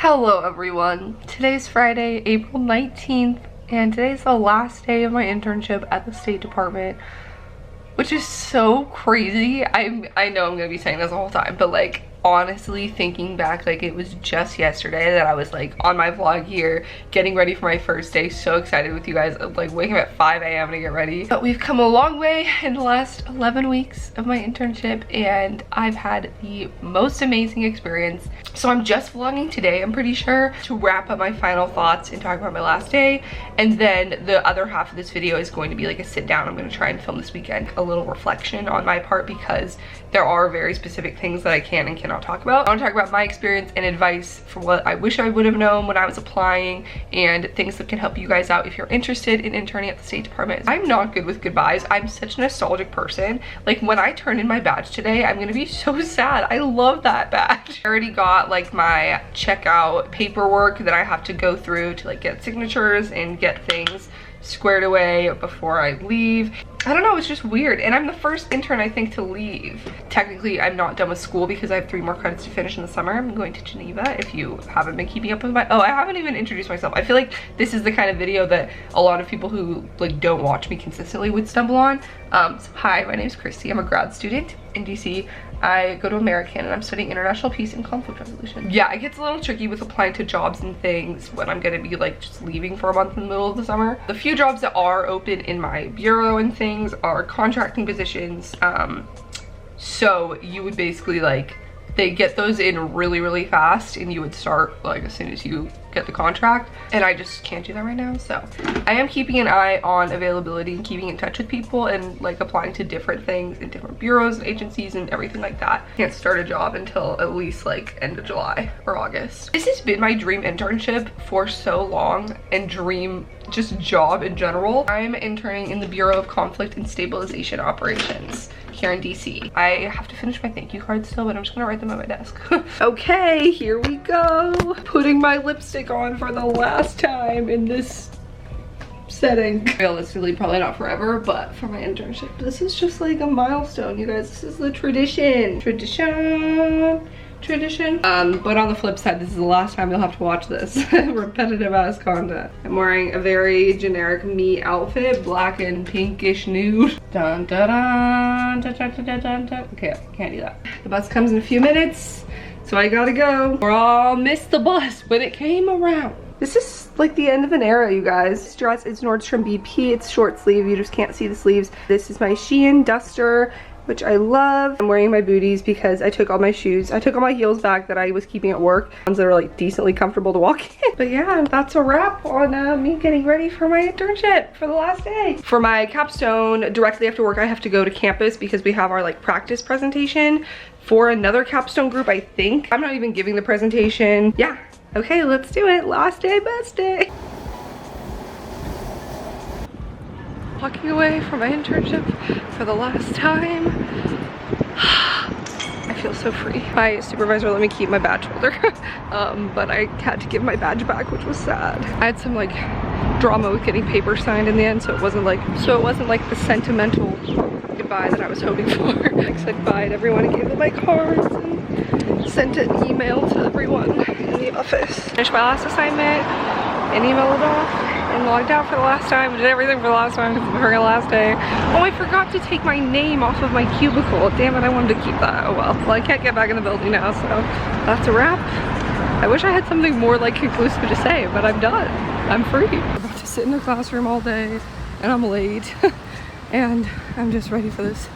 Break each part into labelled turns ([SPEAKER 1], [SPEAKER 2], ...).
[SPEAKER 1] Hello everyone, today's Friday, April 19th, and today's the last day of my internship at the State Department, which is so crazy. I know I'm gonna be saying this the whole time, but like honestly thinking back, like it was just yesterday that I was like on my vlog here getting ready for my first day, so excited with you guys, like waking up at 5 a.m. to get ready. But we've come a long way in the last 11 weeks of my internship and I've had the most amazing experience. So I'm just vlogging today, I'm pretty sure, to wrap up my final thoughts and talk about my last day, and then the other half of this video is going to be like a sit down. I'm going to try and film this weekend a little reflection on my part because there are very specific things that I can and cannot talk about. I want to talk about my experience and advice for what I wish I would have known when I was applying and things that can help you guys out if you're interested in interning at the State Department. I'm not good with goodbyes. I'm such a nostalgic person. Like when I turn in my badge today, I'm gonna be so sad. I love that badge. I already got like my checkout paperwork that I have to go through to like get signatures and get things squared away before I leave. I don't know, it's just weird. And I'm the first intern, I think, to leave. Technically, I'm not done with school because I have 3 more credits to finish in the summer. I'm going to Geneva if you haven't been keeping up with my... Oh, I haven't even introduced myself. I feel like this is the kind of video that a lot of people who like don't watch me consistently would stumble on. So hi, my name is Kristee. I'm a grad student in DC. I go to American and I'm studying international peace and conflict resolution. Yeah, it gets a little tricky with applying to jobs and things when I'm gonna be like just leaving for a month in the middle of the summer. The few jobs that are open in my bureau and things are contracting positions. So you would basically like, they get those in really fast and you would start like as soon as you get the contract, and I just can't do that right now. So I am keeping an eye on availability and keeping in touch with people and like applying to different things in different bureaus and agencies and everything like that. Can't start a job until at least like end of July or August. This has been my dream internship for so long, and dream just job in general. I'm interning in the Bureau of Conflict and Stabilization Operations here in DC. I have to finish my thank you cards still, but I'm just gonna write them on my desk. Okay, here we go. Putting my lipstick on for the last time in this setting. Realistically, probably not forever, but for my internship, this is just like a milestone, you guys. This is the tradition. But on the flip side, this is the last time you'll have to watch this repetitive ass content. I'm wearing a very generic me outfit, black and pinkish nude. Dun, dun, dun, dun, dun, dun, dun, dun. Okay, can't do that. The bus comes in a few minutes, so I gotta go or I'll miss the bus when it came around. This is like the end of an era, you guys. This dress is Nordstrom BP. It's short sleeve, you just can't see the sleeves. This is my Shein duster, which I love. I'm wearing my booties because I took all my shoes. I took all my heels back that I was keeping at work, ones that are like decently comfortable to walk in. But yeah, that's a wrap on me getting ready for my internship for the last day. For my capstone, directly after work, I have to go to campus because we have our like practice presentation for another capstone group, I think. I'm not even giving the presentation. Yeah, okay, let's do it. Last day, best day. Walking away from my internship for the last time. I feel so free. My supervisor let me keep my badge holder, but I had to give my badge back, which was sad. I had some like drama with getting paper signed in the end, so it wasn't like the sentimental goodbye that I was hoping for. I said bye to everyone and gave them my cards and sent an email to everyone in the office. Finished my last assignment and emailed it off. And logged out for the last time, did everything for the last time because it's the very last day. Oh, I forgot to take my name off of my cubicle. Damn it, I wanted to keep that. Oh well. Well, I can't get back in the building now, so that's a wrap. I wish I had something more like conclusive to say, but I'm done. I'm free. I'm about to sit in the classroom all day, and I'm late. And I'm just ready for this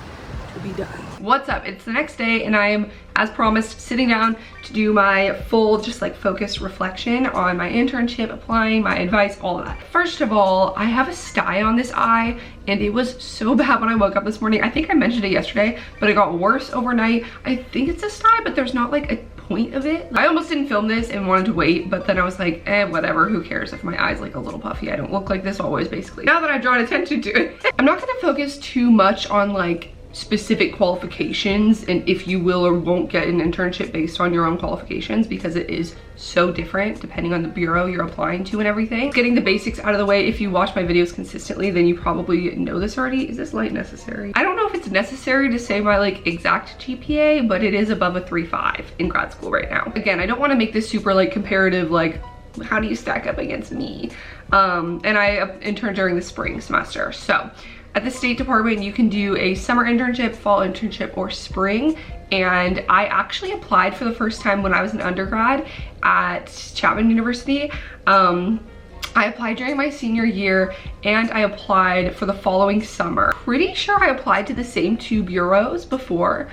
[SPEAKER 1] to be done. What's up? It's the next day and I am, as promised, sitting down to do my full just like focused reflection on my internship, applying, my advice, all of that. First of all, I have a sty on this eye and it was so bad when I woke up this morning. I think I mentioned it yesterday, but it got worse overnight. I think it's a sty, but there's not like a point of it. I almost didn't film this and wanted to wait, but then I was like, whatever, who cares if my eye's like a little puffy? I don't look like this always, basically. Now that I've drawn attention to it. I'm not gonna focus too much on like specific qualifications and if you will or won't get an internship based on your own qualifications, because it is so different depending on the bureau you're applying to and everything. Getting the basics out of the way, if you watch my videos consistently, then you probably know this already. Is this light necessary? I don't know if it's necessary to say my like exact GPA, but it is above a 3.5 in grad school right now. Again, I don't want to make this super like comparative, like how do you stack up against me? And I interned during the spring semester. So at the State Department, you can do a summer internship, fall internship, or spring. And I actually applied for the first time when I was an undergrad at Chapman University. I applied during my senior year and I applied for the following summer. Pretty sure I applied to the same 2 bureaus before,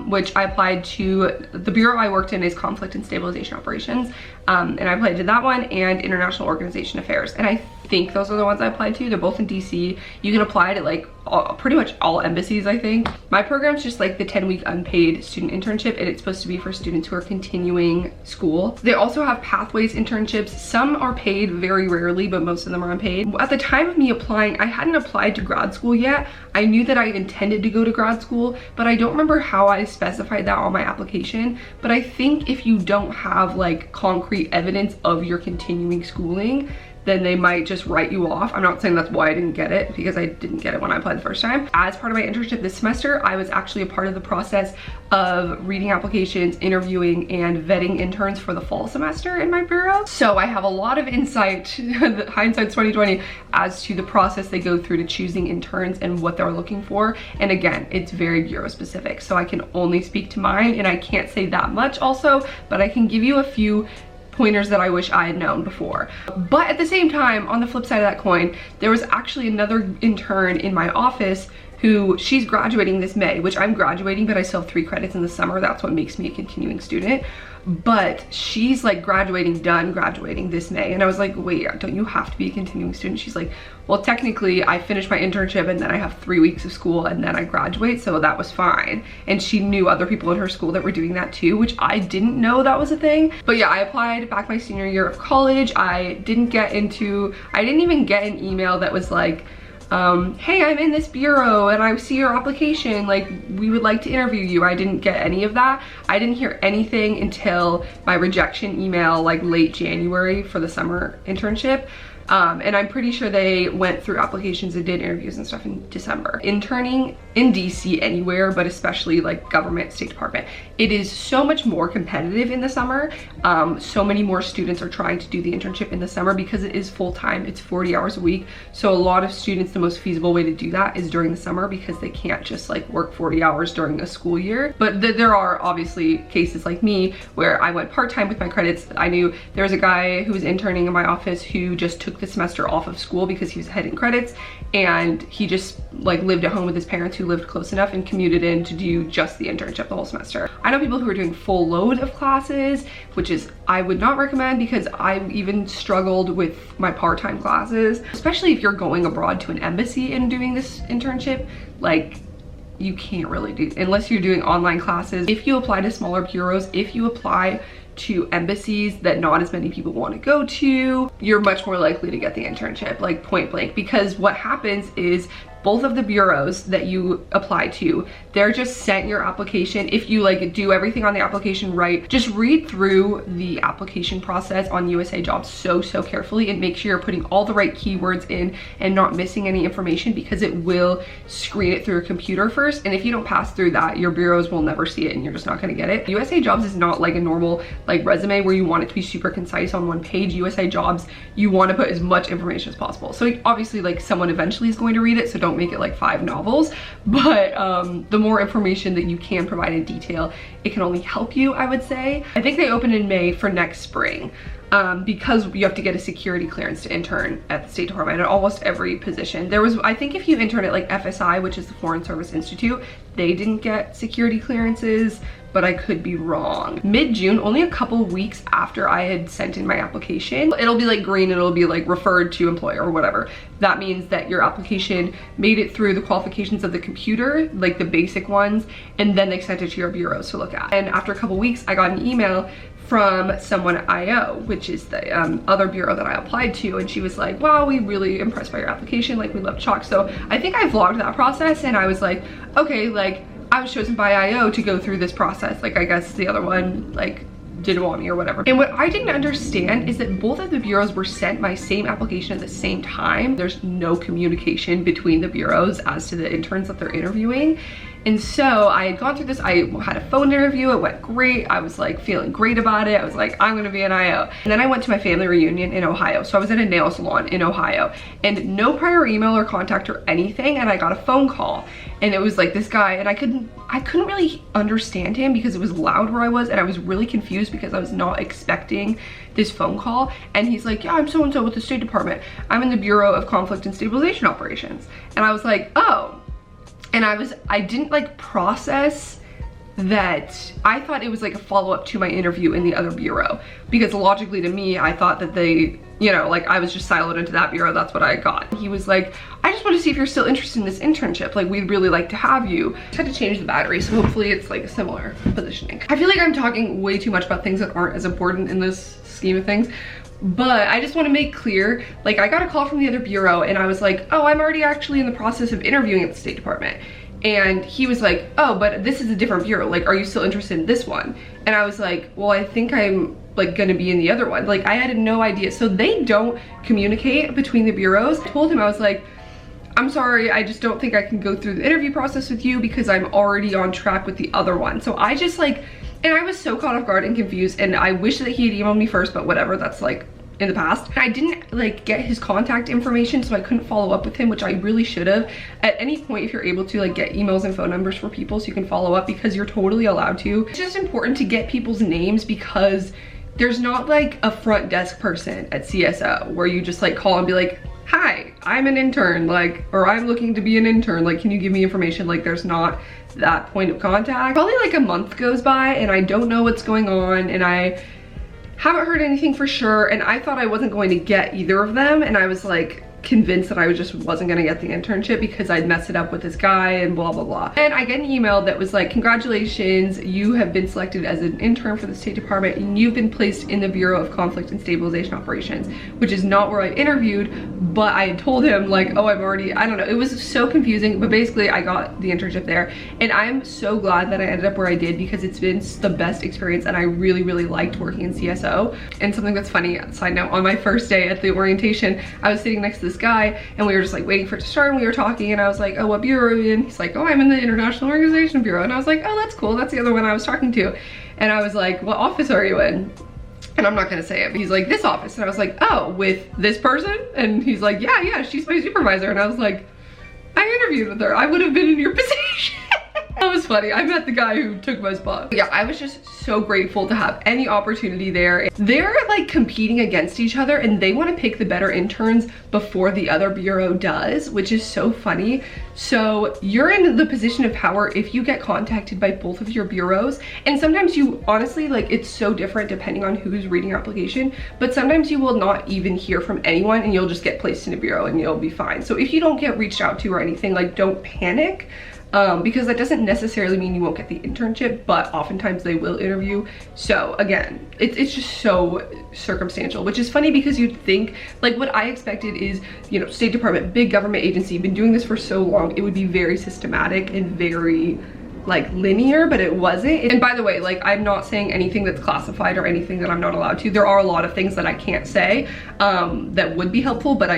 [SPEAKER 1] which I applied to, the bureau I worked in is Conflict and Stabilization Operations, and I applied to that one and International Organization Affairs. And I think those are the ones I applied to. They're both in DC. You can apply to like pretty much all embassies, I think. My program's just like the 10-week unpaid student internship, and it's supposed to be for students who are continuing school. They also have pathways internships. Some are paid very rarely, but most of them are unpaid. At the time of me applying, I hadn't applied to grad school yet. I knew that I intended to go to grad school, but I don't remember how I specified that on my application. But I think if you don't have like concrete evidence of your continuing schooling, then they might just write you off. I'm not saying that's why I didn't get it, because I didn't get it when I applied the first time. As part of my internship this semester, I was actually a part of the process of reading applications, interviewing, and vetting interns for the fall semester in my bureau. So I have a lot of insight, hindsight's 2020, as to the process they go through to choosing interns and what they're looking for. And again, it's very bureau specific, so I can only speak to mine, and I can't say that much also, but I can give you a few pointers that I wish I had known before. But at the same time, on the flip side of that coin, there was actually another intern in my office who, she's graduating this May, which I'm graduating, but I still have 3 credits in the summer. That's what makes me a continuing student. But she's like graduating this May. And I was like, wait, don't you have to be a continuing student? She's like, well, technically I finished my internship and then I have 3 weeks of school and then I graduate, so that was fine. And she knew other people in her school that were doing that too, which I didn't know that was a thing. But yeah, I applied back my senior year of college. I didn't even get an email that was like, hey, I'm in this bureau and I see your application, like we would like to interview you. I didn't get any of that. I didn't hear anything until my rejection email like late January for the summer internship. And I'm pretty sure they went through applications and did interviews and stuff in December. Interning in DC anywhere, but especially like government, State Department, it is so much more competitive in the summer. So many more students are trying to do the internship in the summer because it is full-time, it's 40 hours a week. So a lot of students, the most feasible way to do that is during the summer, because they can't just like work 40 hours during a school year. But there are obviously cases like me where I went part-time with my credits. I knew there was a guy who was interning in my office who just took the semester off of school because he was ahead in credits, and he just like lived at home with his parents who lived close enough and commuted in to do just the internship the whole semester. I know people who are doing full load of classes, which is I would not recommend, because I even struggled with my part-time classes, especially if you're going abroad to an embassy and doing this internship. Like, you can't really do, unless you're doing online classes. If you apply to smaller bureaus, if you apply to embassies that not as many people want to go to, you're much more likely to get the internship, like point blank. Because what happens is both of the bureaus that you apply to, they're just sent your application. If you like do everything on the application right, just read through the application process on USA Jobs so carefully and make sure you're putting all the right keywords in and not missing any information, because it will screen it through a computer first. And if you don't pass through that, your bureaus will never see it and you're just not gonna get it. USA Jobs is not like a normal like resume where you want it to be super concise on one page. USA Jobs, you want to put as much information as possible. So obviously like someone eventually is going to read it, so don't make it like 5 novels, but the more information that you can provide in detail, it can only help you, I would say. I think they open in May for next spring, because you have to get a security clearance to intern at the State Department at almost every position. There was, I think if you intern at like FSI, which is the Foreign Service Institute, they didn't get security clearances, but I could be wrong. Mid-June, only a couple weeks after I had sent in my application, it'll be like green, it'll be like referred to employer or whatever. That means that your application made it through the qualifications of the computer, like the basic ones, and then they sent it to your bureaus to look at. And after a couple weeks, I got an email from someone at IO, which is the other bureau that I applied to, and she was like, wow, we really impressed by your application, like we love chalk. So I think I vlogged that process, and I was like, okay, like I was chosen by IO to go through this process, like I guess the other one like didn't want me or whatever. And what I didn't understand is that both of the bureaus were sent my same application at the same time. There's no communication between the bureaus as to the interns that they're interviewing. And so I had gone through this, I had a phone interview, it went great. I was like feeling great about it. I was like, I'm gonna be an IO. And then I went to my family reunion in Ohio. So I was at a nail salon in Ohio, and no prior email or contact or anything. And I got a phone call, and it was like this guy, and I couldn't really understand him because it was loud where I was, and I was really confused because I was not expecting this phone call. And he's like, yeah, I'm so-and-so with the State Department. I'm in the Bureau of Conflict and Stabilization Operations. And I was like, oh. And I didn't like process that. I thought it was like a follow-up to my interview in the other bureau, because logically to me, I thought that they, you know, like I was just siloed into that bureau, that's what I got. He was like, I just want to see if you're still interested in this internship, like we'd really like to have you. I had to change the battery, so hopefully it's like a similar positioning. I feel like I'm talking way too much about things that aren't as important in this scheme of things, but I just want to make clear, like I got a call from the other bureau, and I was like, oh, I'm already actually in the process of interviewing at the State Department. And he was like, oh, but this is a different bureau, like are you still interested in this one? And I was like, well, I think I'm like gonna be in the other one. Like I had no idea. So they don't communicate between the bureaus. I told him, I was like, I'm sorry, I just don't think I can go through the interview process with you because I'm already on track with the other one. So I just like, and I was so caught off guard and confused, and I wish that he had emailed me first, but whatever, that's like in the past. And I didn't like get his contact information, so I couldn't follow up with him, which I really should have. At any point, if you're able to like get emails and phone numbers for people so you can follow up, because you're totally allowed to. It's just important to get people's names, because there's not like a front desk person at CSO where you just like call and be like, hi, I'm an intern, like, or I'm looking to be an intern, like, can you give me information? Like, there's not that point of contact. Probably like a month goes by and I don't know what's going on, and I haven't heard anything for sure, and I thought I wasn't going to get either of them, and I was like convinced that I just wasn't gonna get the internship because I'd messed it up with this guy and blah blah blah. And I get an email that was like, congratulations, you have been selected as an intern for the State Department and you've been placed in the Bureau of Conflict and Stabilization Operations, which is not where I interviewed, but I had told him like, oh, I'm already, I don't know, it was so confusing, but basically I got the internship there, and I'm so glad that I ended up where I did, because it's been the best experience, and I really liked working in CSO. And something that's funny, side note, on my first day at the orientation, I was sitting next to this guy, and we were just like waiting for it to start, and we were talking, and I was like, oh, what bureau are you in? He's like, oh, I'm in the International Organization Bureau. And I was like, oh, that's cool, that's the other one I was talking to. And I was like, what office are you in? And I'm not gonna say it, but he's like, this office. And I was like, oh, with this person? And he's like, yeah, she's my supervisor. And I was like, I interviewed with her, I would have been in your position. That was funny. I met the guy who took my spot. Yeah, I was just so grateful to have any opportunity there. They're like competing against each other, and they want to pick the better interns before the other bureau does, which is so funny. So you're in the position of power if you get contacted by both of your bureaus. And sometimes you honestly, like, it's so different depending on who's reading your application, but sometimes you will not even hear from anyone and you'll just get placed in a bureau and you'll be fine. So if you don't get reached out to or anything, like, don't panic. Because that doesn't necessarily mean you won't get the internship, but oftentimes they will interview. So again, it's just so circumstantial, which is funny because you'd think, like, what I expected is, you know, State Department, big government agency, been doing this for so long, it would be very systematic and very like linear, but it wasn't. And by the way, like, I'm not saying anything that's classified or anything that I'm not allowed to. There are a lot of things that I can't say that would be helpful, but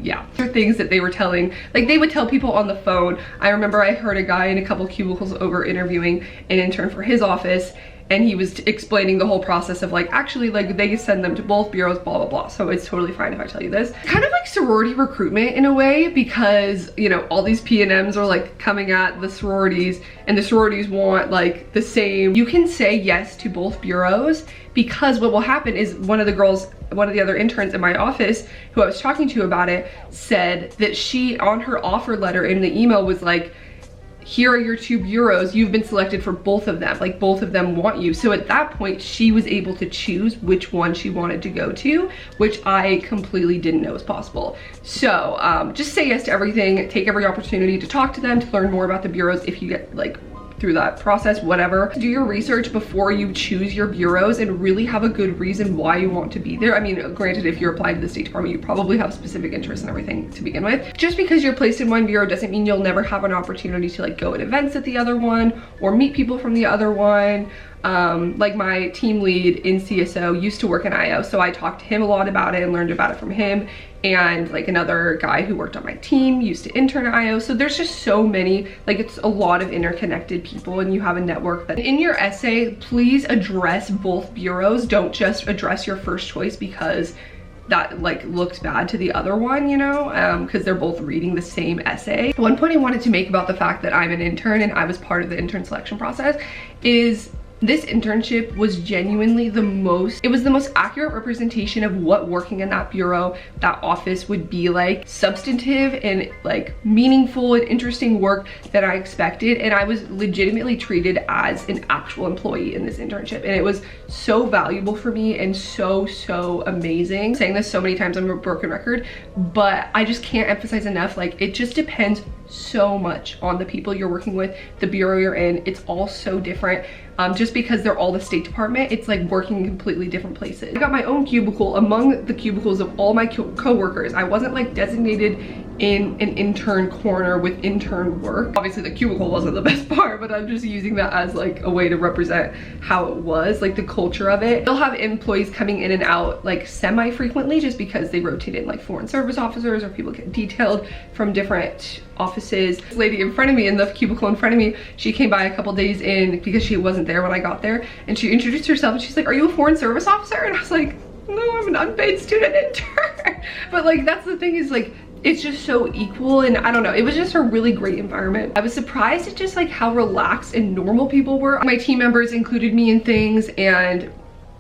[SPEAKER 1] yeah, there are things that they were telling, like they would tell people on the phone. I remember I heard a guy in a couple cubicles over interviewing an intern for his office, and he was explaining the whole process of like, actually, like, they send them to both bureaus, blah blah blah. So it's totally fine if I tell you this. Kind of like sorority recruitment in a way, because, you know, all these P&Ms are like coming at the sororities, and the sororities want like the same. You can say yes to both bureaus, because what will happen is one of the other interns in my office who I was talking to about it said that she, on her offer letter in the email, was like, here are your two bureaus, you've been selected for both of them, like both of them want you. So at that point she was able to choose which one she wanted to go to, which I completely didn't know was possible. So just say yes to everything, take every opportunity to talk to them, to learn more about the bureaus if you get like through that process, whatever. Do your research before you choose your bureaus and really have a good reason why you want to be there. I mean, granted, if you're applying to the State Department, you probably have specific interests and everything to begin with. Just because you're placed in one bureau doesn't mean you'll never have an opportunity to like go at events at the other one or meet people from the other one. Like my team lead in CSO used to work in IO, so I talked to him a lot about it and learned about it from him. And like another guy who worked on my team used to intern at IO. So there's just so many, like it's a lot of interconnected people and you have a network. That in your essay, please address both bureaus. Don't just address your first choice because that like looks bad to the other one, you know, because they're both reading the same essay. One point I wanted to make about the fact that I'm an intern and I was part of the intern selection process is this internship was genuinely the most accurate representation of what working in that bureau, that office would be like. Substantive and like meaningful and interesting work that I expected. And I was legitimately treated as an actual employee in this internship. And it was so valuable for me and so amazing. I'm saying this so many times, I'm a broken record, but I just can't emphasize enough. Like it just depends so much on the people you're working with, the bureau you're in. It's all so different. Just because they're all the State Department, it's like working in completely different places. I got my own cubicle among the cubicles of all my co-workers. I wasn't like designated in an intern corner with intern work. Obviously the cubicle wasn't the best part, but I'm just using that as like a way to represent how it was, like the culture of it. They'll have employees coming in and out like semi-frequently just because they rotate in like foreign service officers or people get detailed from different offices. This lady in front of me in the cubicle in front of me, she came by a couple days in because she wasn't there when I got there, and she introduced herself and she's like, "Are you a foreign service officer?" And I was like, "No, I'm an unpaid student intern." But like that's the thing, is like it's just so equal, and I don't know, it was just a really great environment. I was surprised at just like how relaxed and normal people were. My team members included me in things, and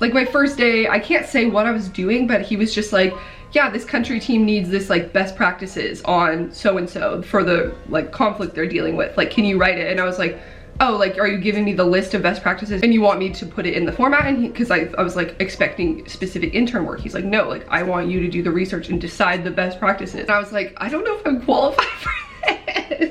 [SPEAKER 1] like my first day, I can't say what I was doing, but he was just like, "Yeah, this country team needs this like best practices on so-and-so for the like conflict they're dealing with. Like, can you write it?" And I was like, "Oh, like, are you giving me the list of best practices and you want me to put it in the format?" And because I was like expecting specific intern work. He's like, "No, like I want you to do the research and decide the best practices." And I was like, I don't know if I'm qualified for this.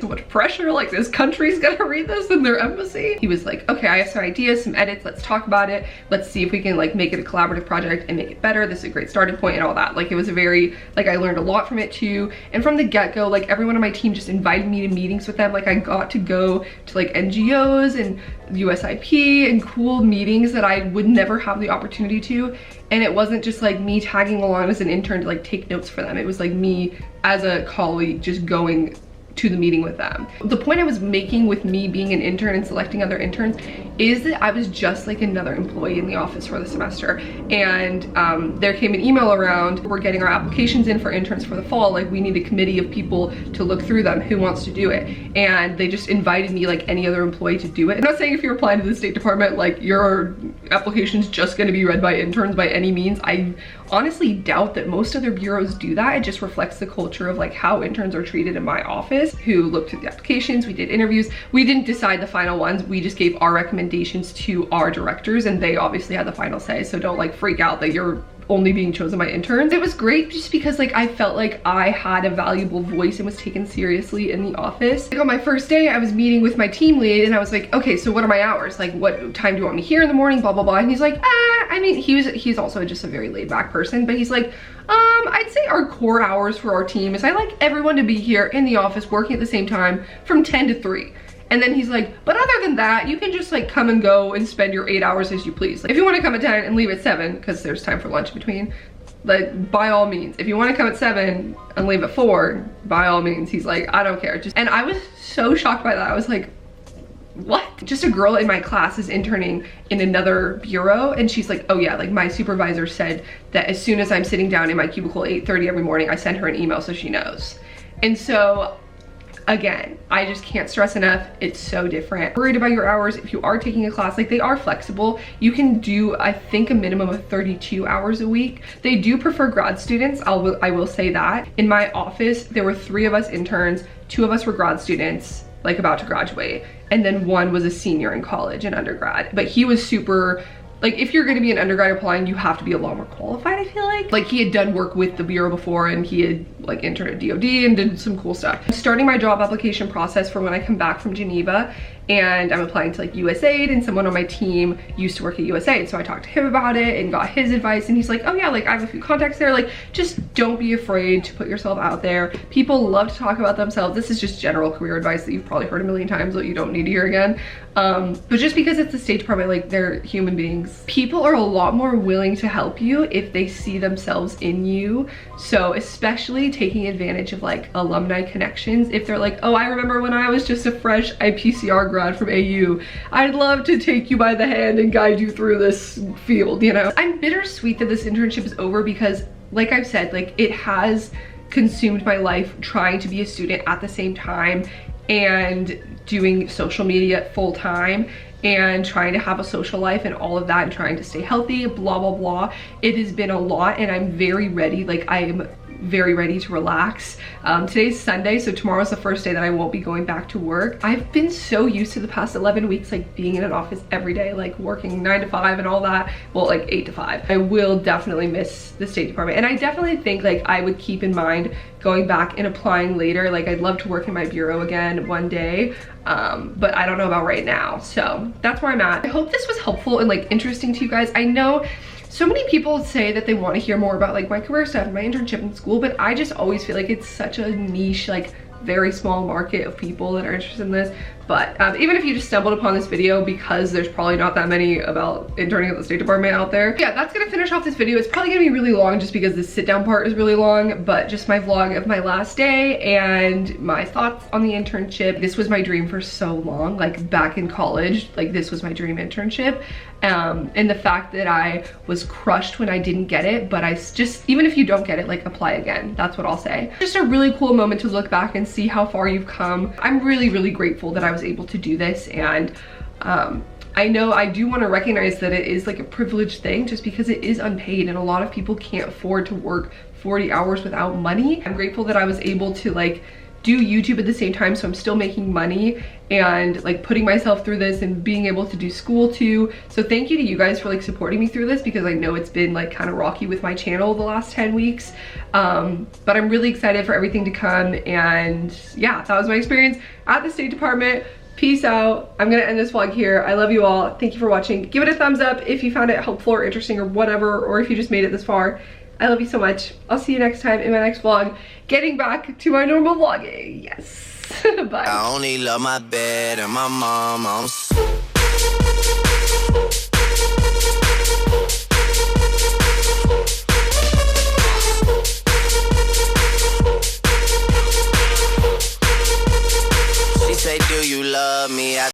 [SPEAKER 1] So much pressure, like this country's gonna read this in their embassy. He was like, "Okay, I have some ideas, some edits, let's talk about it. Let's see if we can like make it a collaborative project and make it better. This is a great starting point," and all that. Like it was a very, like I learned a lot from it too. And from the get-go, like everyone on my team just invited me to meetings with them. Like I got to go to like NGOs and USIP and cool meetings that I would never have the opportunity to. And it wasn't just like me tagging along as an intern to like take notes for them. It was like me as a colleague just going to the meeting with them. The point I was making with me being an intern and selecting other interns is that I was just like another employee in the office for the semester. And there came an email around, "We're getting our applications in for interns for the fall. Like we need a committee of people to look through them. Who wants to do it?" And they just invited me like any other employee to do it. I'm not saying if you're applying to the State Department, like your application's just gonna be read by interns by any means. I honestly doubt that most other bureaus do that. It just reflects the culture of like how interns are treated in my office, who looked through the applications. We did interviews. We didn't decide the final ones. We just gave our recommendations to our directors, and they obviously had the final say. So don't like freak out that you're only being chosen by interns. It was great just because like I felt like I had a valuable voice and was taken seriously in the office. Like on my first day, I was meeting with my team lead and I was like, "Okay, so what are my hours? Like what time do you want me here in the morning, blah, blah, blah." And he's like, I mean, he's also just a very laid back person, but he's like, I'd say our core hours for our team is I like everyone to be here in the office working at the same time from 10 to 3. And then he's like, "But other than that, you can just like come and go and spend your 8 hours as you please. Like, if you want to come at 10 and leave at 7, because there's time for lunch in between, like by all means. If you want to come at 7 and leave at 4, by all means." He's like, "I don't care." And I was so shocked by that. I was like, what? Just a girl in my class is interning in another bureau, and she's like, "Oh yeah, like my supervisor said that as soon as I'm sitting down in my cubicle at 8:30 every morning, I send her an email so she knows." And so again, I just can't stress enough, it's so different. Worried about your hours. If you are taking a class, like they are flexible. You can do, I think, a minimum of 32 hours a week. They do prefer grad students, I will say that. In my office, there were 3 of us interns, 2 of us were grad students, like about to graduate, and then 1 was a senior in college and undergrad. But he was super, like if you're gonna be an undergrad applying, you have to be a lot more qualified, I feel like. Like he had done work with the bureau before, and he had like intern at DOD and did some cool stuff. I'm starting my job application process for when I come back from Geneva, and I'm applying to like USAID, and someone on my team used to work at USAID. So I talked to him about it and got his advice, and he's like, oh yeah, like I have a few contacts there. Like, just don't be afraid to put yourself out there. People love to talk about themselves. This is just general career advice that you've probably heard a million times that you don't need to hear again. But just because it's the State Department, like they're human beings. People are a lot more willing to help you if they see themselves in you. So especially taking advantage of like alumni connections. If they're like, oh, I remember when I was just a fresh IPCR grad from AU, I'd love to take you by the hand and guide you through this field, you know? I'm bittersweet that this internship is over because, like I've said, like it has consumed my life trying to be a student at the same time and doing social media full time and trying to have a social life and all of that and trying to stay healthy, blah, blah, blah. It has been a lot, and I'm very ready. Like I am very ready to relax. Today's Sunday, so tomorrow's the first day that I won't be going back to work. I've been so used to the past 11 weeks like being in an office every day, like working 9 to 5 and all that. Well, like 8 to 5. I will definitely miss the State Department, and I definitely think like I would keep in mind going back and applying later. Like I'd love to work in my bureau again one day, but I don't know about right now. So that's where I'm at. I hope this was helpful and like interesting to you guys. I know so many people say that they want to hear more about like my career stuff and my internship in school, but I just always feel like it's such a niche, like very small market of people that are interested in this. But even if you just stumbled upon this video because there's probably not that many about interning at the State Department out there. Yeah, that's gonna finish off this video. It's probably gonna be really long just because the sit down part is really long, but just my vlog of my last day and my thoughts on the internship. This was my dream for so long, like back in college, like this was my dream internship. And the fact that I was crushed when I didn't get it, but I just, even if you don't get it, like apply again. That's what I'll say. Just a really cool moment to look back and see how far you've come. I'm really, really grateful that I was able to do this, and I know I do want to recognize that it is like a privileged thing just because it is unpaid and a lot of people can't afford to work 40 hours without money. I'm grateful that I was able to like do YouTube at the same time, so I'm still making money and like putting myself through this and being able to do school too. So thank you to you guys for like supporting me through this, because I know it's been like kind of rocky with my channel the last 10 weeks. But I'm really excited for everything to come, and yeah, that was my experience at the State Department. Peace out. I'm gonna end this vlog here. I love you all. Thank you for watching. Give it a thumbs up if you found it helpful or interesting or whatever, or if you just made it this far. I love you so much. I'll see you next time in my next vlog. Getting back to my normal vlogging. Yes. Bye. I only love my bed and my mom.